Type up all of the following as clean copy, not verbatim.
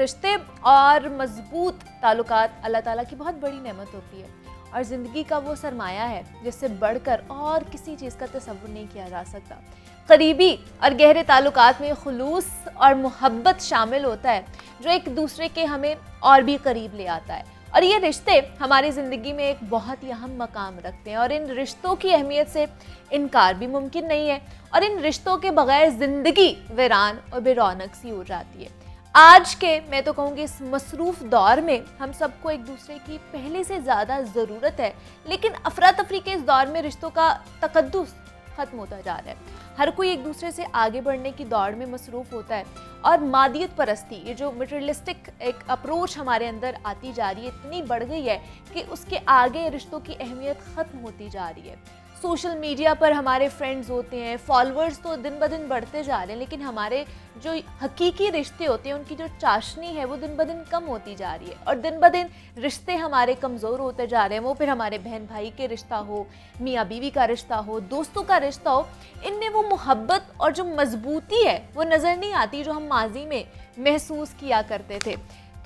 रिश्ते और मजबूत ताल्लुकात अल्लाह ताला की बहुत बड़ी नेमत होती है और ज़िंदगी का वो सरमाया है जिससे बढ़कर और किसी चीज़ का तसव्वुर नहीं किया जा सकता। करीबी और गहरे ताल्लुकात में खुलूस और मोहब्बत शामिल होता है जो एक दूसरे के हमें और भी करीब ले आता है और ये रिश्ते हमारी ज़िंदगी में एक बहुत ही अहम मकाम रखते हैं और इन रिश्तों की अहमियत से इनकार भी मुमकिन नहीं है और इन रिश्तों के बगैर ज़िंदगी वीरान और बेरौनक सी हो जाती है। आज के मैं तो कहूँगी इस मसरूफ़ दौर में हम सबको एक दूसरे की पहले से ज़्यादा ज़रूरत है, लेकिन अफरा तफरी के इस दौर में रिश्तों का तकद्दुस ख़त्म होता जा रहा है। हर कोई एक दूसरे से आगे बढ़ने की दौड़ में मसरूफ़ होता है और मादियत परस्ती, ये जो मटेरियलिस्टिक एक अप्रोच हमारे अंदर आती जा रही है, इतनी बढ़ गई है कि उसके आगे रिश्तों की अहमियत ख़त्म होती जा रही है। सोशल मीडिया पर हमारे फ्रेंड्स होते हैं, फॉलोअर्स तो दिन ब दिन बढ़ते जा रहे हैं, लेकिन हमारे जो हकीकी रिश्ते होते हैं उनकी जो चाशनी है वो दिन ब दिन कम होती जा रही है और दिन ब दिन रिश्ते हमारे कमज़ोर होते जा रहे हैं। वो फिर हमारे बहन भाई के रिश्ता हो, मियाँ बीवी का रिश्ता हो, दोस्तों का रिश्ता हो, इनमें वो मोहब्बत और जो मजबूती है वो नज़र नहीं आती जो हम माजी में महसूस किया करते थे।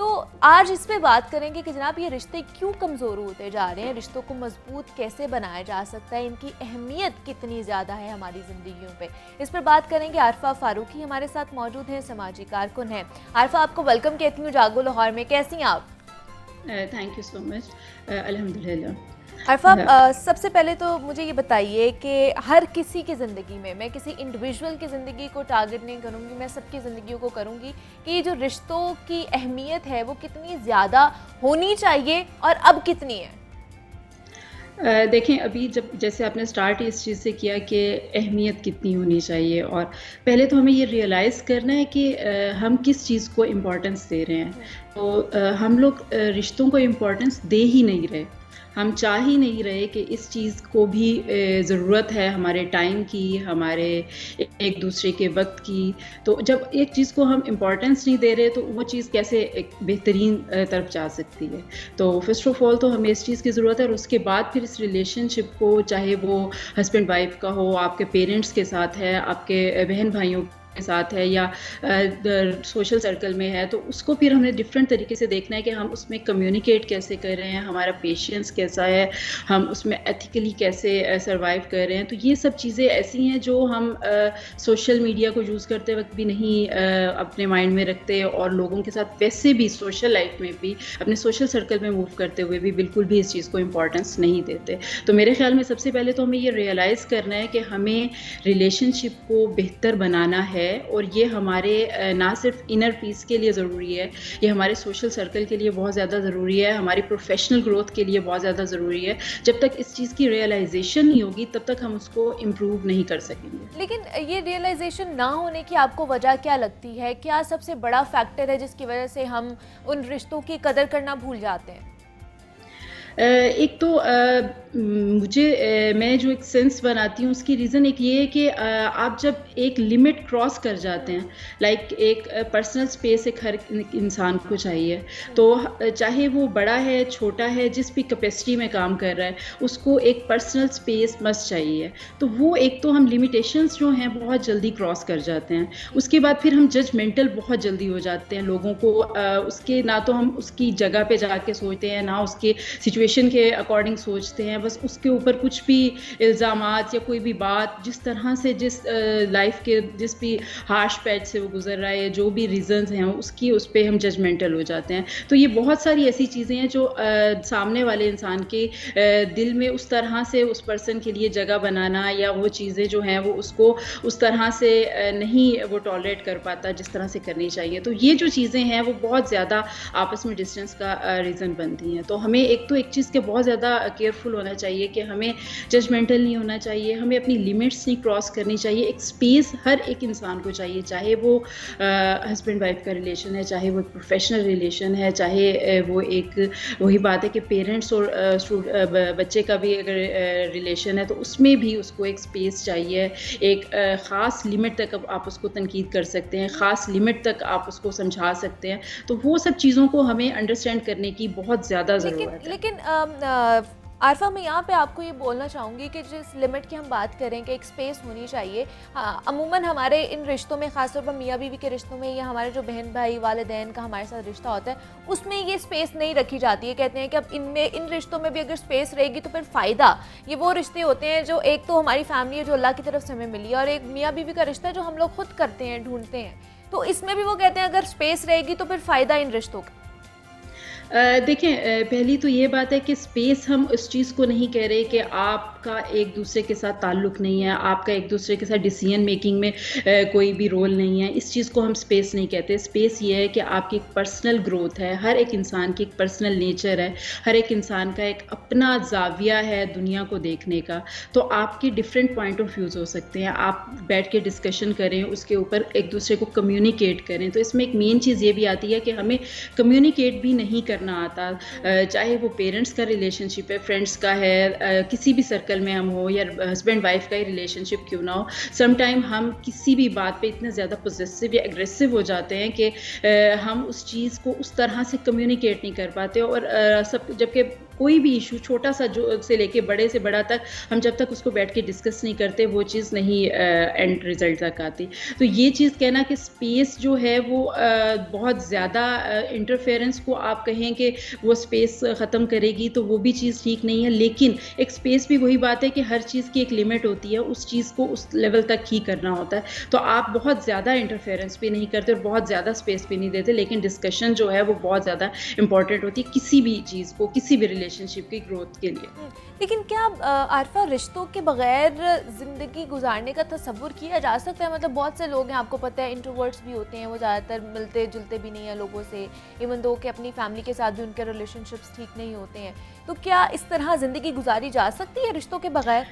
तो आज इस पे बात करेंगे कि जनाब ये रिश्ते क्यों कमज़ोर होते जा रहे हैं, रिश्तों को मजबूत कैसे बनाया जा सकता है, इनकी अहमियत कितनी ज़्यादा है हमारी ज़िंदगियों पे। इस पर बात करेंगे। आरफा फारूकी हमारे साथ मौजूद हैं, समाजी कारकुन हैं। आरफा, आपको वेलकम कहती हूँ जागो लाहौर में। कैसी हैं आप? Thank you so much. अल्हम्दुलिल्लाह। आरफा, सबसे पहले तो मुझे ये बताइए कि हर किसी की ज़िंदगी में, मैं किसी इंडिविजुअल की ज़िंदगी को टारगेट नहीं करूँगी, मैं सबकी ज़िंदगियों को करूँगी कि ये जो रिश्तों की अहमियत है वो कितनी ज़्यादा होनी चाहिए और अब कितनी है? देखें, अभी जब जैसे आपने स्टार्ट इस चीज़ से किया कि अहमियत कितनी होनी चाहिए, और पहले तो हमें ये रियलाइज़ करना है कि हम किस चीज़ को इम्पोर्टेंस दे रहे हैं। तो हम लोग रिश्तों को इम्पोर्टेंस दे ही नहीं रहे, हम चाह ही नहीं रहे कि इस चीज़ को भी ज़रूरत है हमारे टाइम की, हमारे एक दूसरे के वक्त की। तो जब एक चीज़ को हम इम्पोर्टेंस नहीं दे रहे तो वो चीज़ कैसे एक बेहतरीन तरफ जा सकती है। तो फर्स्ट ऑफ ऑल तो हमें इस चीज़ की ज़रूरत है और उसके बाद फिर इस रिलेशनशिप को, चाहे वो हस्बैंड वाइफ का हो, आपके पेरेंट्स के साथ है, आपके बहन भाइयों के साथ है, या सोशल सर्कल में है, तो उसको फिर हमने डिफरेंट तरीके से देखना है कि हम उसमें कम्युनिकेट कैसे कर रहे हैं, हमारा पेशेंस कैसा है, हम उसमें एथिकली कैसे सरवाइव कर रहे हैं। तो ये सब चीज़ें ऐसी हैं जो हम सोशल मीडिया को यूज़ करते वक्त भी नहीं अपने माइंड में रखते, और लोगों के साथ वैसे भी सोशल लाइफ में भी, अपने सोशल सर्कल में मूव करते हुए भी बिल्कुल भी इस चीज़ को इम्पोर्टेंस नहीं देते। तो मेरे ख्याल में सबसे पहले तो हमें ये रियलाइज़ करना है कि हमें रिलेशनशिप को बेहतर बनाना है, और ये हमारे ना सिर्फ इनर पीस के लिए ज़रूरी है, ये हमारे सोशल सर्कल के लिए बहुत ज़्यादा ज़रूरी है, हमारी प्रोफेशनल ग्रोथ के लिए बहुत ज़्यादा ज़रूरी है। जब तक इस चीज़ की रियलाइजेशन नहीं होगी तब तक हम उसको इम्प्रूव नहीं कर सकेंगे। लेकिन ये रियलाइजेशन ना होने की आपको वजह क्या लगती है? क्या सबसे बड़ा फैक्टर है जिसकी वजह से हम उन रिश्तों की कदर करना भूल जाते हैं? एक तो मैं जो एक सेंस बनाती हूँ उसकी रीज़न एक ये है कि आप जब एक लिमिट क्रॉस कर जाते हैं, लाइक एक पर्सनल स्पेस एक हर इंसान को चाहिए। तो चाहे वो बड़ा है, छोटा है, जिस भी कैपेसिटी में काम कर रहा है, उसको एक पर्सनल स्पेस मस्ट चाहिए। तो वो एक तो हम लिमिटेशंस जो हैं बहुत जल्दी क्रॉस कर जाते हैं। उसके बाद फिर हम जजमेंटल बहुत जल्दी हो जाते हैं लोगों को, उसके ना तो हम उसकी जगह पे जाके सोचते हैं, ना उसके सिचुएशन के अकॉर्डिंग सोचते हैं, बस उसके ऊपर कुछ भी इल्ज़ामात या कोई भी बात, जिस तरह से जिस लाइफ के जिस भी हार्श पैच से वो गुजर रहा है, जो भी रीज़न्स हैं उसकी, उस पर हम जजमेंटल हो जाते हैं। तो ये बहुत सारी ऐसी चीज़ें हैं जो सामने वाले इंसान के दिल में उस तरह से उस पर्सन के लिए जगह बनाना, या वो चीज़ें जो हैं वो उसको उस तरह से नहीं वो टॉलरेट कर पाता जिस तरह से करनी चाहिए। तो ये जो चीज़ें हैं वो बहुत ज़्यादा आपस में डिस्टेंस का रीज़न बनती हैं। तो हमें एक तो एक चीज़ के बहुत ज़्यादा केयरफुल होना चाहिए कि हमें जजमेंटल नहीं होना चाहिए, हमें अपनी लिमिट्स नहीं क्रॉस करनी चाहिए। एक स्पेस हर एक इंसान को चाहिए, चाहे वो हस्बैंड वाइफ का रिलेशन है, चाहे वो प्रोफेशनल रिलेशन है, चाहे वो एक वही बात है कि पेरेंट्स और बच्चे का भी अगर रिलेशन है तो उसमें भी उसको एक स्पेस चाहिए। एक ख़ास लिमिट तक आप उसको तनकीद कर सकते हैं, ख़ास लिमिट तक आप उसको समझा सकते हैं। तो वो सब चीज़ों को हमें अंडरस्टैंड करने की बहुत ज़्यादा ज़रूरत है। लेकिन आरफा, मैं यहाँ पे आपको ये बोलना चाहूँगी कि जिस लिमिट की हम बात करें कि एक स्पेस होनी चाहिए। हाँ, अमूमन हमारे इन रिश्तों में, ख़ासतौर पर मियाँ बीवी के रिश्तों में, या हमारे जो बहन भाई वालिदैन का हमारे साथ रिश्ता होता है, उसमें ये स्पेस नहीं रखी जाती है। कहते हैं कि अब इनमें, इन रिश्तों में भी अगर स्पेस रहेगी तो फिर फ़ायदा। ये वो रिश्ते होते हैं जो, एक तो हमारी फैमिली है जो अल्लाह की तरफ से हमें मिली है, और एक मियाँ बीवी का रिश्ता है जो हम लोग खुद करते हैं, ढूंढते हैं। तो इसमें भी वो कहते हैं अगर स्पेस रहेगी तो फिर फ़ायदा इन रिश्तों का। देखें, पहली तो ये बात है कि स्पेस, हम उस चीज़ को नहीं कह रहे कि आपका एक दूसरे के साथ ताल्लुक़ नहीं है, आपका एक दूसरे के साथ डिसीजन मेकिंग में कोई भी रोल नहीं है, इस चीज़ को हम स्पेस नहीं कहते। स्पेस ये है कि आपकी एक पर्सनल ग्रोथ है, हर एक इंसान की एक पर्सनल नेचर है, हर एक इंसान का एक अपना ज़ाविया है दुनिया को देखने का। तो आपके डिफरेंट पॉइंट ऑफ व्यूज़ हो सकते हैं, आप बैठ के डिस्कशन करें, उसके ऊपर एक दूसरे को कम्युनिकेट करें। तो इसमें एक मेन चीज़ ये भी आती है कि हमें कम्युनिकेट भी नहीं करना आता, चाहे वो पेरेंट्स का रिलेशनशिप है, फ्रेंड्स का है, किसी भी सर्कल में हम हो, या हस्बैंड वाइफ का ही रिलेशनशिप क्यों ना हो। सम टाइम हम किसी भी बात पे इतने ज़्यादा पॉसेसिव या एग्रेसिव हो जाते हैं कि हम उस चीज़ को उस तरह से कम्युनिकेट नहीं कर पाते, और सब, जबकि कोई भी इशू छोटा सा जो से लेके बड़े से बड़ा तक, हम जब तक उसको बैठ के डिस्कस नहीं करते, वो चीज़ नहीं एंड रिजल्ट तक आती। तो ये चीज़ कहना कि स्पेस जो है वो बहुत ज़्यादा इंटरफेरेंस को आप कहें कि वो स्पेस ख़त्म करेगी, तो वो भी चीज़ ठीक नहीं है। लेकिन एक स्पेस भी वही बात है कि हर चीज़ की एक लिमिट होती है, उस चीज़ को उस लेवल तक ही करना होता है। तो आप बहुत ज़्यादा इंटरफेरेंस भी नहीं करते और बहुत ज़्यादा स्पेस भी नहीं देते, लेकिन डिस्कशन जो है वो बहुत ज़्यादा इंपॉर्टेंट होती है किसी भी चीज़ को, किसी भी रिलेशनशिप की ग्रोथ के लिए। लेकिन क्या आरफा, रिश्तों के बगैर ज़िंदगी गुजारने का तसव्वुर किया जा सकता है? मतलब बहुत से लोग हैं, आपको पता है, इंट्रोवर्ट्स भी होते हैं, वो ज़्यादातर मिलते जुलते भी नहीं हैं लोगों से, इवन दो कि अपनी फैमिली के साथ भी उनके रिलेशनशिप्स ठीक नहीं होते हैं। तो क्या इस तरह ज़िंदगी गुजारी जा सकती है रिश्तों के बगैर?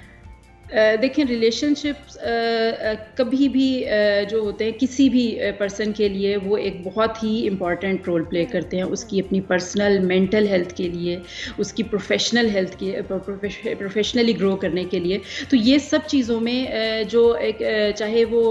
देखिए, रिलेशनशिप्स कभी भी जो होते हैं किसी भी पर्सन के लिए, वो एक बहुत ही इम्पॉर्टेंट रोल प्ले करते हैं, उसकी अपनी पर्सनल मेंटल हेल्थ के लिए, उसकी प्रोफेशनल हेल्थ के, प्रोफेशनली ग्रो करने के लिए। तो ये सब चीज़ों में जो एक चाहे वो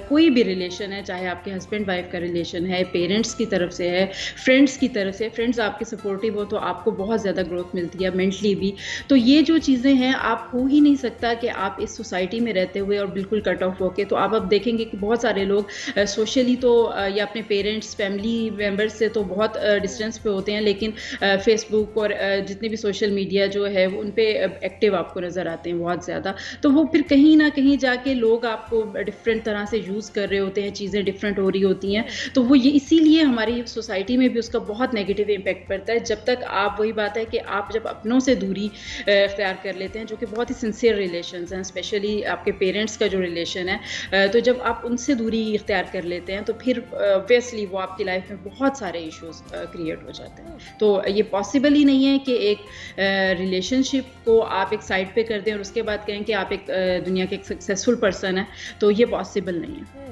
कोई भी रिलेशन है, चाहे आपके हस्बैंड वाइफ का रिलेशन है, पेरेंट्स की तरफ से है, फ्रेंड्स की तरफ से, फ्रेंड्स आपके सपोर्टिव हो तो आपको बहुत ज़्यादा ग्रोथ मिलती है मेंटली भी। तो ये जो चीज़ें हैं, आप हो ही नहीं सकता कि आप इस सोसाइटी में रहते हुए और बिल्कुल कट ऑफ होके, तो आप अब देखेंगे कि बहुत सारे लोग सोशली तो या अपने पेरेंट्स, फैमिली मेम्बर्स से तो बहुत डिस्टेंस पे होते हैं, लेकिन फेसबुक और जितने भी सोशल मीडिया जो है वो उन पे एक्टिव आपको नज़र आते हैं बहुत ज़्यादा। तो वो फिर कहीं ना कहीं जाके लोग आपको डिफरेंट तरह से यूज़ कर रहे होते हैं, चीज़ें डिफरेंट हो रही होती हैं। तो वो ये इसीलिए हमारी सोसाइटी में भी उसका बहुत नेगेटिव इम्पैक्ट पड़ता है। जब तक आप, वही बात है कि आप जब अपनों से दूरी इख्तियार कर लेते हैं, जो कि बहुत ही सिंसियर रिलेशंस हैं, स्पेशली आपके पेरेंट्स का जो रिलेशन है, तो जब आप उनसे दूरी इख्तियार कर लेते हैं, तो फिर ऑब्वियसली वो आपकी लाइफ में बहुत सारे इश्यूज क्रिएट हो जाते हैं। तो ये पॉसिबल ही नहीं है कि एक रिलेशनशिप को आप एक साइड पे कर दें और उसके बाद कहें कि आप एक दुनिया के एक सक्सेसफुल पर्सन है, तो ये पॉसिबल नहीं है।